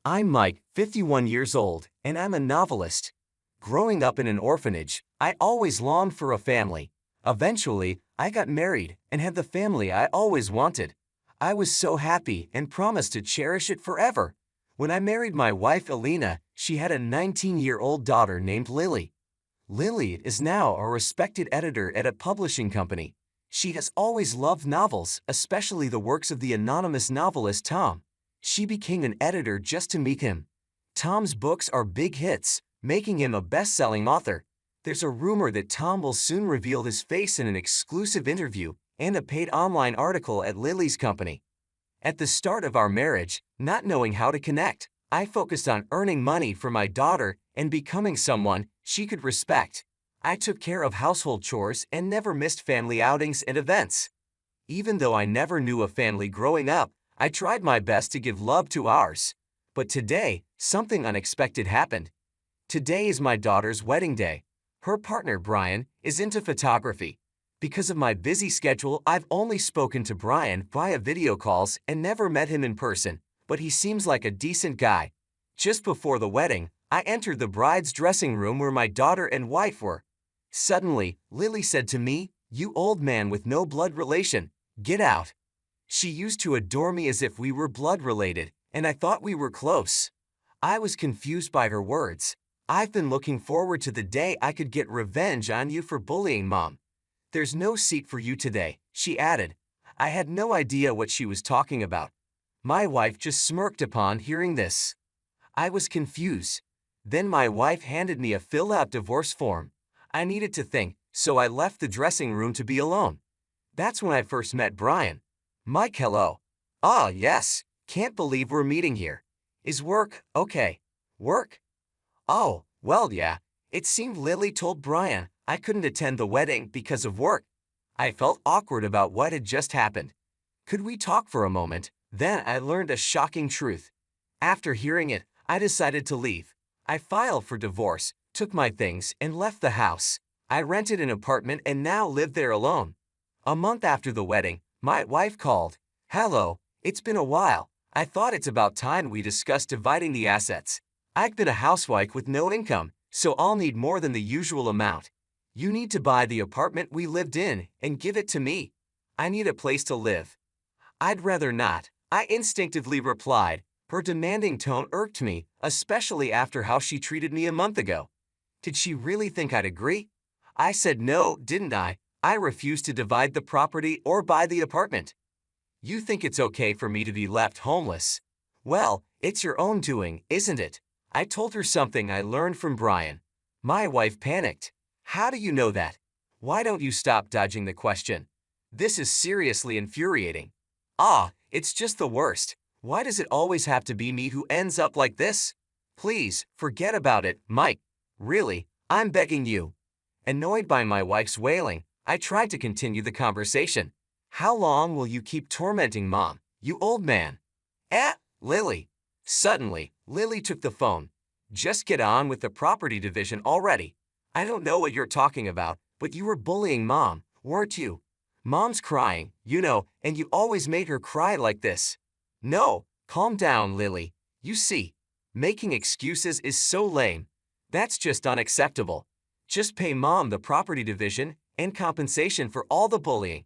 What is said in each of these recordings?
I'm Mike, 51 years old, and I'm a novelist. Growing up in an orphanage, I always longed for a family. Eventually, I got married and had the family I always wanted. I was so happy and promised to cherish it forever. When I married my wife Alina, she had a 19-year-old daughter named Lily. Lily is now a respected editor at a publishing company. She has always loved novels, especially the works of the anonymous novelist Tom. She became an editor just to meet him. Tom's books are big hits, making him a best-selling author. There's a rumor that Tom will soon reveal his face in an exclusive interview and a paid online article at Lily's company. At the start of our marriage, not knowing how to connect, I focused on earning money for my daughter and becoming someone she could respect. I took care of household chores and never missed family outings and events. Even though I never knew a family growing up, I tried my best to give love to ours. But today, something unexpected happened. Today is my daughter's wedding day. Her partner, Brian, is into photography. Because of my busy schedule, I've only spoken to Brian via video calls and never met him in person, but he seems like a decent guy. Just before the wedding, I entered the bride's dressing room where my daughter and wife were. Suddenly, Lily said to me, "You old man with no blood relation, get out." She used to adore me as if we were blood related, and I thought we were close. I was confused by her words. "I've been looking forward to the day I could get revenge on you for bullying Mom. There's no seat for you today," she added. I had no idea what she was talking about. My wife just smirked upon hearing this. I was confused. Then my wife handed me a filled-out divorce form. I needed to think, so I left the dressing room to be alone. That's when I first met Brian. "Mike, hello." "Ah, yes. Can't believe we're meeting here. Is work okay?" "Work? Oh, well, yeah. It seemed Lily told Brian I couldn't attend the wedding because of work." I felt awkward about what had just happened. "Could we talk for a moment?" Then I learned a shocking truth. After hearing it, I decided to leave. I filed for divorce, took my things, and left the house. I rented an apartment and now live there alone. A month after the wedding, my wife called. "Hello, it's been a while. I thought it's about time we discussed dividing the assets. I've been a housewife with no income, so I'll need more than the usual amount. You need to buy the apartment we lived in and give it to me. I need a place to live." "I'd rather not," I instinctively replied. Her demanding tone irked me, especially after how she treated me a month ago. Did she really think I'd agree? I said no, didn't I? I refused to divide the property or buy the apartment. "You think it's okay for me to be left homeless? Well, it's your own doing, isn't it?" I told her something I learned from Brian. My wife panicked. "How do you know that? Why don't you stop dodging the question? This is seriously infuriating." "Ah, it's just the worst. Why does it always have to be me who ends up like this? Please, forget about it, Mike. Really, I'm begging you." Annoyed by my wife's wailing, I tried to continue the conversation. "How long will you keep tormenting Mom, you old man?" Lily." Suddenly, Lily took the phone. "Just get on with the property division already. I don't know what you're talking about, but you were bullying Mom, weren't you? Mom's crying, and you always made her cry like this." "No, calm down, Lily. You see, making excuses is so lame. That's just unacceptable. Just pay Mom the property division and compensation for all the bullying."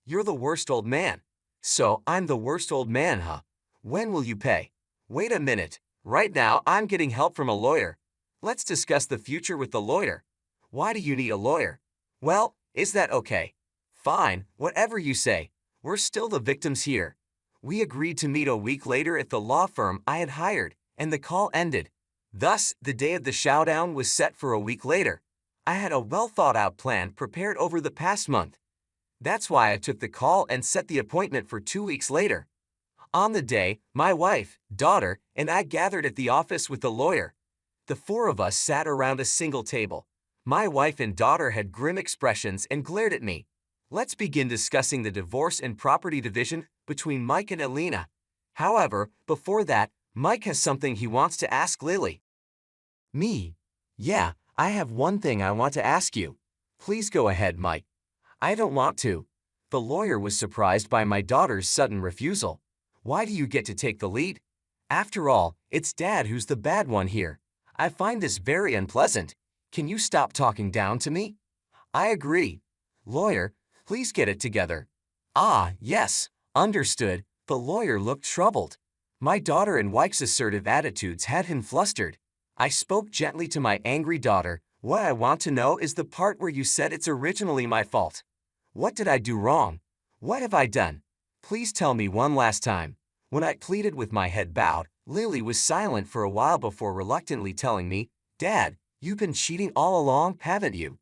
"You're the worst old man." "So I'm the worst old man, huh? When will you pay?" "Wait a minute. Right now I'm getting help from a lawyer. Let's discuss the future with the lawyer." "Why do you need a lawyer?" "Well, is that okay?" "Fine, whatever you say. We're still the victims here." We agreed to meet a week later at the law firm I had hired, and the call ended. Thus, the day of the showdown was set for a week later. I had a well-thought-out plan prepared over the past month. That's why I took the call and set the appointment for 2 weeks later. On the day, my wife, daughter, and I gathered at the office with the lawyer. The four of us sat around a single table. My wife and daughter had grim expressions and glared at me. "Let's begin discussing the divorce and property division between Mike and Alina. However, before that, Mike has something he wants to ask Lily." "Me? Yeah, I have one thing I want to ask you." "Please go ahead, Mike." "I don't want to." The lawyer was surprised by my daughter's sudden refusal. "Why do you get to take the lead? After all, It's Dad who's the bad one here. I find this very unpleasant. Can you stop talking down to me? I agree. Lawyer, please get it together. Ah, yes, understood. The lawyer looked troubled. My daughter and wife's assertive attitudes had him flustered. I spoke gently to my angry daughter. What I want to know is the part where you said it's originally my fault. What did I do wrong? What have I done? Please tell me one last time. When I pleaded with my head bowed, Lily was silent for a while before reluctantly telling me, Dad, you've been cheating all along, haven't you?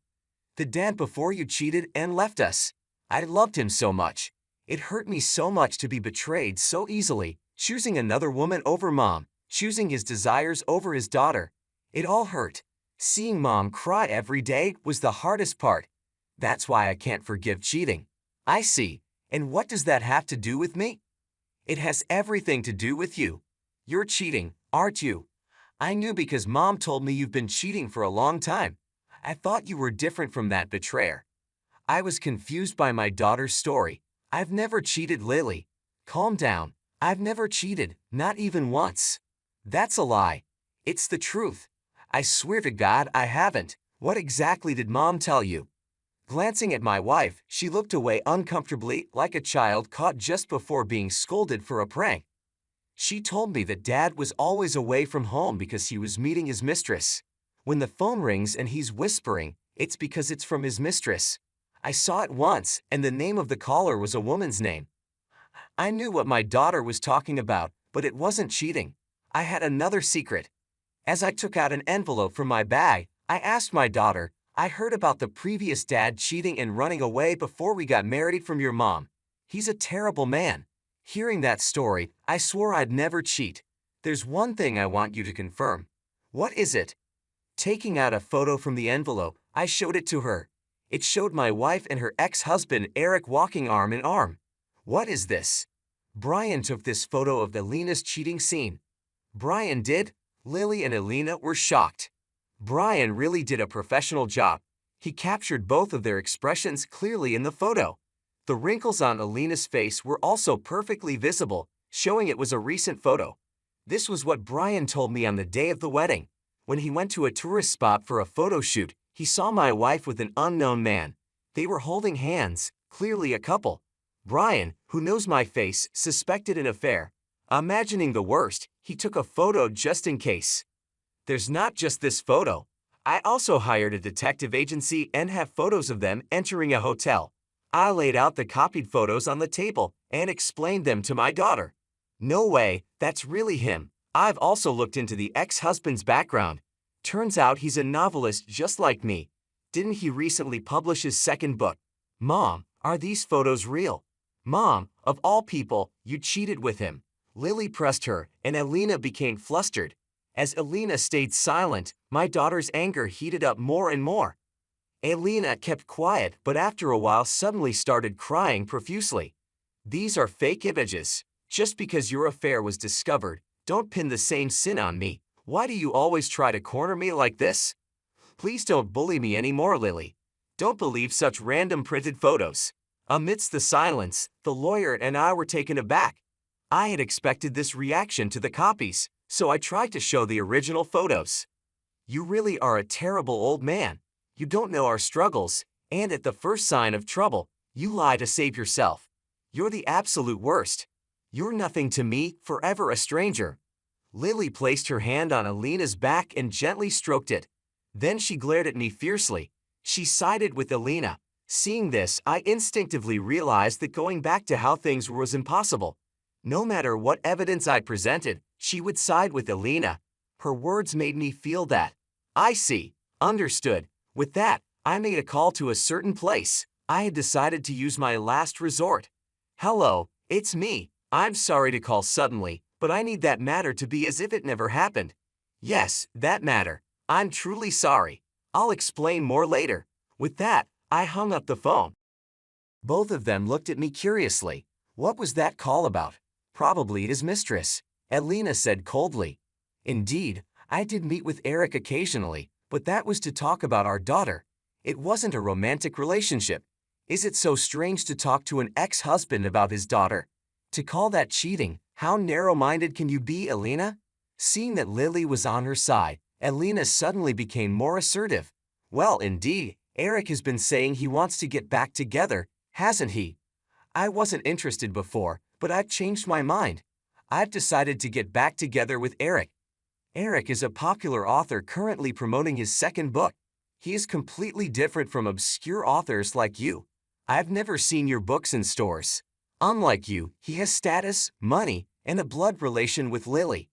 The dad before you cheated and left us. I loved him so much. It hurt me so much to be betrayed so easily, choosing another woman over Mom, choosing his desires over his daughter. It all hurt. Seeing Mom cry every day was the hardest part. That's why I can't forgive cheating. I see. And what does that have to do with me? It has everything to do with you. You're cheating, aren't you? I knew because Mom told me you've been cheating for a long time. I thought you were different from that betrayer. I was confused by my daughter's story. I've never cheated, Lily. Calm down. I've never cheated, not even once. That's a lie. It's the truth. I swear to God I haven't. What exactly did Mom tell you? Glancing at my wife, she looked away uncomfortably like a child caught just before being scolded for a prank. She told me that Dad was always away from home because he was meeting his mistress. When the phone rings and he's whispering, it's because it's from his mistress. I saw it once, and the name of the caller was a woman's name. I knew what my daughter was talking about, but it wasn't cheating. I had another secret. As I took out an envelope from my bag, I asked my daughter, I heard about the previous dad cheating and running away before we got married from your mom. He's a terrible man. Hearing that story, I swore I'd never cheat. There's one thing I want you to confirm. What is it? Taking out a photo from the envelope, I showed it to her. It showed my wife and her ex-husband Eric walking arm in arm. What is this? Brian took this photo of Alina's cheating scene. Brian did? Lily and Alina were shocked. Brian really did a professional job. He captured both of their expressions clearly in the photo. The wrinkles on Alina's face were also perfectly visible, showing it was a recent photo. This was what Brian told me on the day of the wedding. When he went to a tourist spot for a photo shoot, he saw my wife with an unknown man. They were holding hands, clearly a couple. Brian, who knows my face, suspected an affair. Imagining the worst, he took a photo just in case. There's not just this photo. I also hired a detective agency and have photos of them entering a hotel. I laid out the copied photos on the table and explained them to my daughter. No way, that's really him. I've also looked into the ex-husband's background. Turns out he's a novelist just like me. Didn't he recently publish his second book? Mom, are these photos real? Mom, of all people, you cheated with him. Lily pressed her, and Alina became flustered. As Alina stayed silent, my daughter's anger heated up more and more. Alina kept quiet, but after a while suddenly started crying profusely. These are fake images. Just because your affair was discovered, don't pin the same sin on me. Why do you always try to corner me like this? Please don't bully me anymore, Lily. Don't believe such random printed photos. Amidst the silence, the lawyer and I were taken aback. I had expected this reaction to the copies, so I tried to show the original photos. You really are a terrible old man. You don't know our struggles, and at the first sign of trouble, you lie to save yourself. You're the absolute worst. You're nothing to me, forever a stranger. Lily placed her hand on Alina's back and gently stroked it. Then she glared at me fiercely. She sided with Alina. Seeing this, I instinctively realized that going back to how things were was impossible. No matter what evidence I presented, she would side with Alina. Her words made me feel that. I see. Understood. With that, I made a call to a certain place. I had decided to use my last resort. Hello, it's me. I'm sorry to call suddenly, but I need that matter to be as if it never happened. Yes, that matter. I'm truly sorry. I'll explain more later. With that, I hung up the phone. Both of them looked at me curiously. What was that call about? Probably his mistress, Alina said coldly. Indeed, I did meet with Eric occasionally, but that was to talk about our daughter. It wasn't a romantic relationship. Is it so strange to talk to an ex-husband about his daughter? To call that cheating, how narrow-minded can you be, Alina? Seeing that Lily was on her side, Elena suddenly became more assertive. Well, indeed, Eric has been saying he wants to get back together, hasn't he? I wasn't interested before, but I've changed my mind. I've decided to get back together with Eric. Eric is a popular author currently promoting his second book. He is completely different from obscure authors like you. I've never seen your books in stores. Unlike you, he has status, money, and a blood relation with Lily.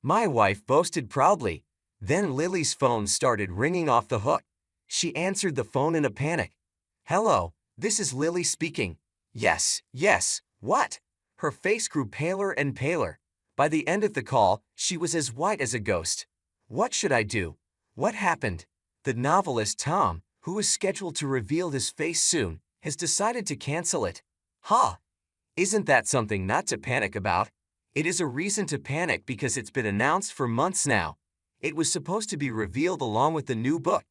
My wife boasted proudly. Then Lily's phone started ringing off the hook. She answered the phone in a panic. Hello, this is Lily speaking. Yes, what? Her face grew paler and paler. By the end of the call, she was as white as a ghost. What should I do? What happened? The novelist Tom, who is scheduled to reveal his face soon, has decided to cancel it. Ha! Isn't that something not to panic about? It is a reason to panic because it's been announced for months now. It was supposed to be revealed along with the new book.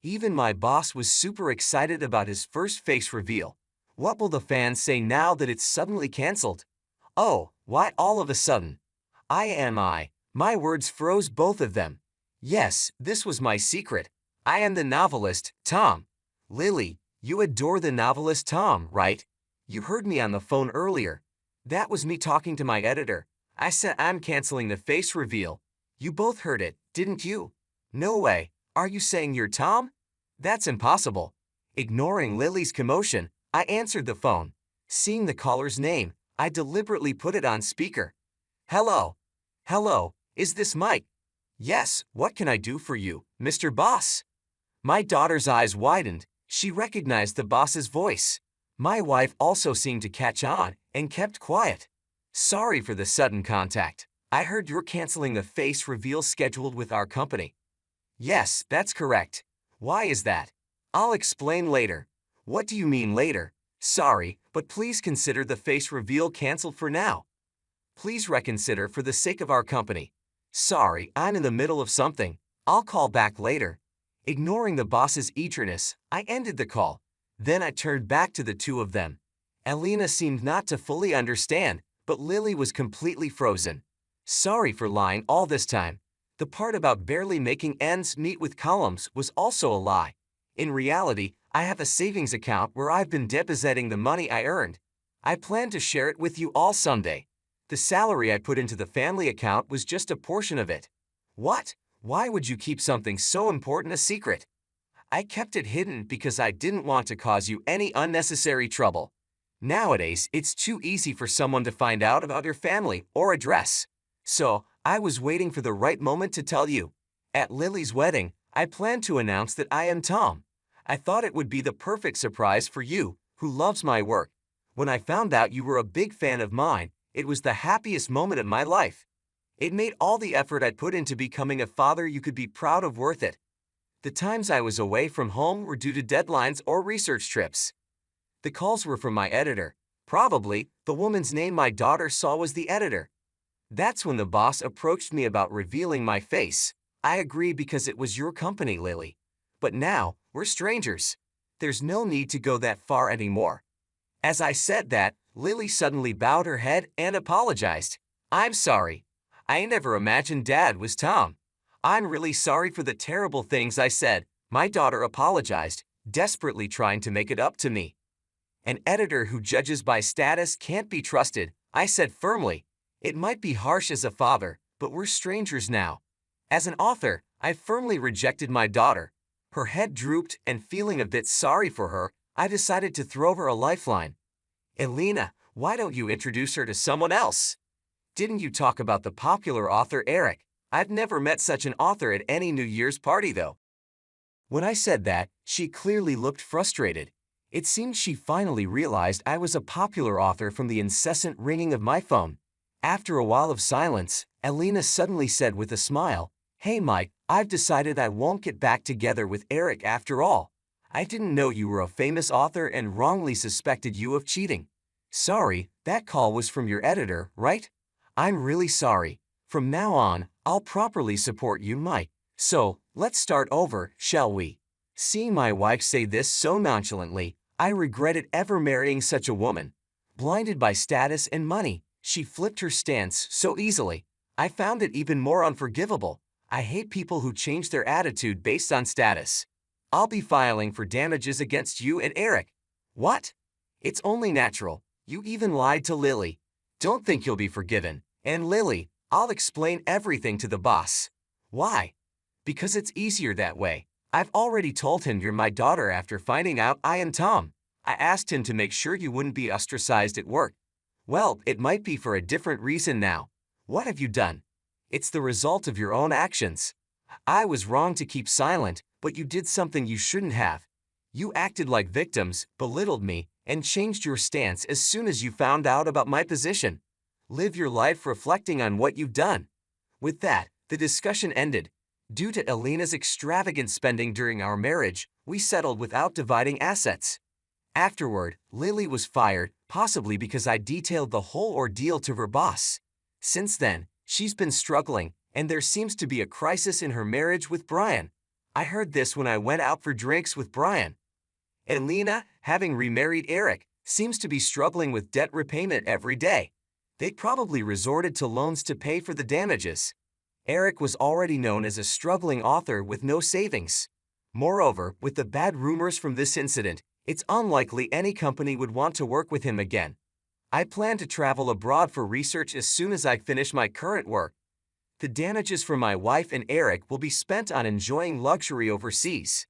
Even my boss was super excited about his first face reveal. What will the fans say now that it's suddenly cancelled? Oh, why all of a sudden? My words froze both of them. Yes, this was my secret. I am the novelist, Tom. Lily, you adore the novelist Tom, right? You heard me on the phone earlier. That was me talking to my editor. I said I'm canceling the face reveal. You both heard it, didn't you? No way. Are you saying you're Tom? That's impossible. Ignoring Lily's commotion, I answered the phone. Seeing the caller's name, I deliberately put it on speaker. Hello. Hello, is this Mike? Yes, what can I do for you, Mr. Boss? My daughter's eyes widened. She recognized the boss's voice. My wife also seemed to catch on and kept quiet. Sorry for the sudden contact. I heard you're canceling the face reveal scheduled with our company. Yes, that's correct. Why is that? I'll explain later. What do you mean later? Sorry, but please consider the face reveal canceled for now. Please reconsider for the sake of our company. Sorry, I'm in the middle of something. I'll call back later. Ignoring the boss's eagerness, I ended the call. Then I turned back to the two of them. Elena seemed not to fully understand, but Lily was completely frozen. Sorry for lying all this time. The part about barely making ends meet with columns was also a lie. In reality, I have a savings account where I've been depositing the money I earned. I plan to share it with you all someday. The salary I put into the family account was just a portion of it. What? Why would you keep something so important a secret? I kept it hidden because I didn't want to cause you any unnecessary trouble. Nowadays, it's too easy for someone to find out about your family or address. So, I was waiting for the right moment to tell you. At Lily's wedding, I planned to announce that I am Tom. I thought it would be the perfect surprise for you, who loves my work. When I found out you were a big fan of mine, it was the happiest moment of my life. It made all the effort I'd put into becoming a father you could be proud of worth it. The times I was away from home were due to deadlines or research trips. The calls were from my editor. Probably, the woman's name my daughter saw was the editor. That's when the boss approached me about revealing my face. I agreed because it was your company, Lily. But now, we're strangers. There's no need to go that far anymore. As I said that, Lily suddenly bowed her head and apologized. I'm sorry. I never imagined Dad was Tom. I'm really sorry for the terrible things I said. My daughter apologized, desperately trying to make it up to me. An editor who judges by status can't be trusted, I said firmly. It might be harsh as a father, but we're strangers now. As an author, I firmly rejected my daughter. Her head drooped, and feeling a bit sorry for her, I decided to throw her a lifeline. Elena, why don't you introduce her to someone else? Didn't you talk about the popular author Eric? I've never met such an author at any New Year's party though. When I said that, she clearly looked frustrated. It seemed she finally realized I was a popular author from the incessant ringing of my phone. After a while of silence, Elena suddenly said with a smile, Hey Mike, I've decided I won't get back together with Eric after all. I didn't know you were a famous author and wrongly suspected you of cheating. Sorry, that call was from your editor, right? I'm really sorry. From now on, I'll properly support you, Mike. So, let's start over, shall we? Seeing my wife say this so nonchalantly, I regretted ever marrying such a woman. Blinded by status and money, she flipped her stance so easily. I found it even more unforgivable. I hate people who change their attitude based on status. I'll be filing for damages against you and Eric. What? It's only natural. You even lied to Lily. Don't think you'll be forgiven. And Lily, I'll explain everything to the boss. Why? Because it's easier that way. I've already told him you're my daughter after finding out I am Tom. I asked him to make sure you wouldn't be ostracized at work. Well, it might be for a different reason now. What have you done? It's the result of your own actions. I was wrong to keep silent, but you did something you shouldn't have. You acted like victims, belittled me, and changed your stance as soon as you found out about my position. Live your life reflecting on what you've done. With that, the discussion ended. Due to Elena's extravagant spending during our marriage, we settled without dividing assets. Afterward, Lily was fired, possibly because I detailed the whole ordeal to her boss. Since then, she's been struggling, and there seems to be a crisis in her marriage with Brian. I heard this when I went out for drinks with Brian. Elena, having remarried Eric, seems to be struggling with debt repayment every day. They probably resorted to loans to pay for the damages. Eric was already known as a struggling author with no savings. Moreover, with the bad rumors from this incident, it's unlikely any company would want to work with him again. I plan to travel abroad for research as soon as I finish my current work. The damages for my wife and Eric will be spent on enjoying luxury overseas.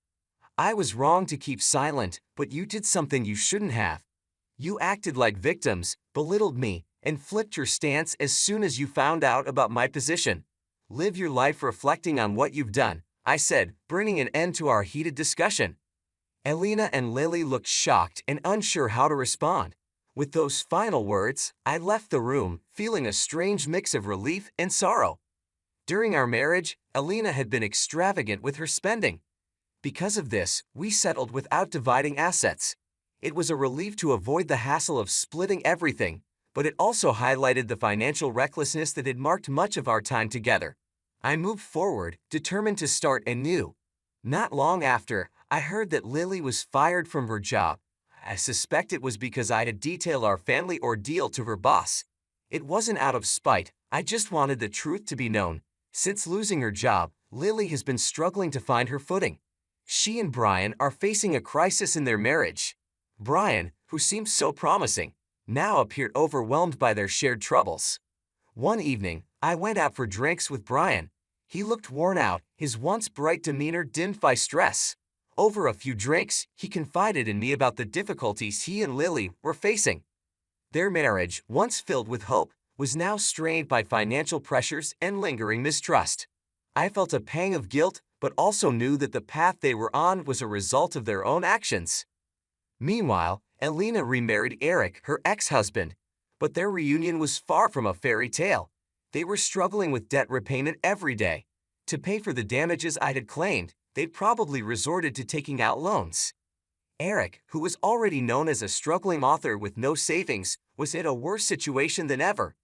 I was wrong to keep silent, but you did something you shouldn't have. You acted like victims, belittled me, and flipped your stance as soon as you found out about my position. Live your life reflecting on what you've done, I said, bringing an end to our heated discussion. Elena and Lily looked shocked and unsure how to respond. With those final words, I left the room, feeling a strange mix of relief and sorrow. During our marriage, Elena had been extravagant with her spending. Because of this, we settled without dividing assets. It was a relief to avoid the hassle of splitting everything, but it also highlighted the financial recklessness that had marked much of our time together. I moved forward, determined to start anew. Not long after, I heard that Lily was fired from her job. I suspect it was because I had detailed our family ordeal to her boss. It wasn't out of spite, I just wanted the truth to be known. Since losing her job, Lily has been struggling to find her footing. She and Brian are facing a crisis in their marriage. Brian, who seemed so promising, now appeared overwhelmed by their shared troubles. One evening, I went out for drinks with Brian. He looked worn out, his once bright demeanor dimmed by stress. Over a few drinks, he confided in me about the difficulties he and Lily were facing. Their marriage, once filled with hope, was now strained by financial pressures and lingering mistrust. I felt a pang of guilt, but also knew that the path they were on was a result of their own actions. Meanwhile, Elena remarried Eric, her ex-husband. But their reunion was far from a fairy tale. They were struggling with debt repayment every day. To pay for the damages I had claimed, they'd probably resorted to taking out loans. Eric, who was already known as a struggling author with no savings, was in a worse situation than ever.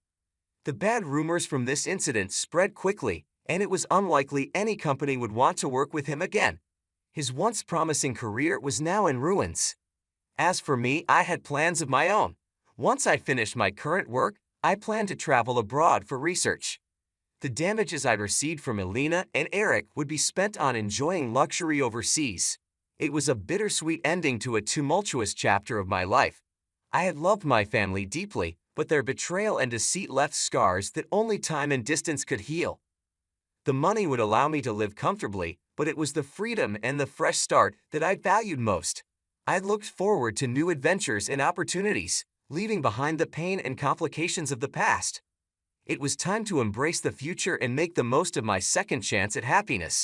The bad rumors from this incident spread quickly, and it was unlikely any company would want to work with him again. His once promising career was now in ruins. As for me, I had plans of my own. Once I finished my current work, I planned to travel abroad for research. The damages I'd received from Elena and Eric would be spent on enjoying luxury overseas. It was a bittersweet ending to a tumultuous chapter of my life. I had loved my family deeply, but their betrayal and deceit left scars that only time and distance could heal. The money would allow me to live comfortably, but it was the freedom and the fresh start that I valued most. I looked forward to new adventures and opportunities, leaving behind the pain and complications of the past. It was time to embrace the future and make the most of my second chance at happiness.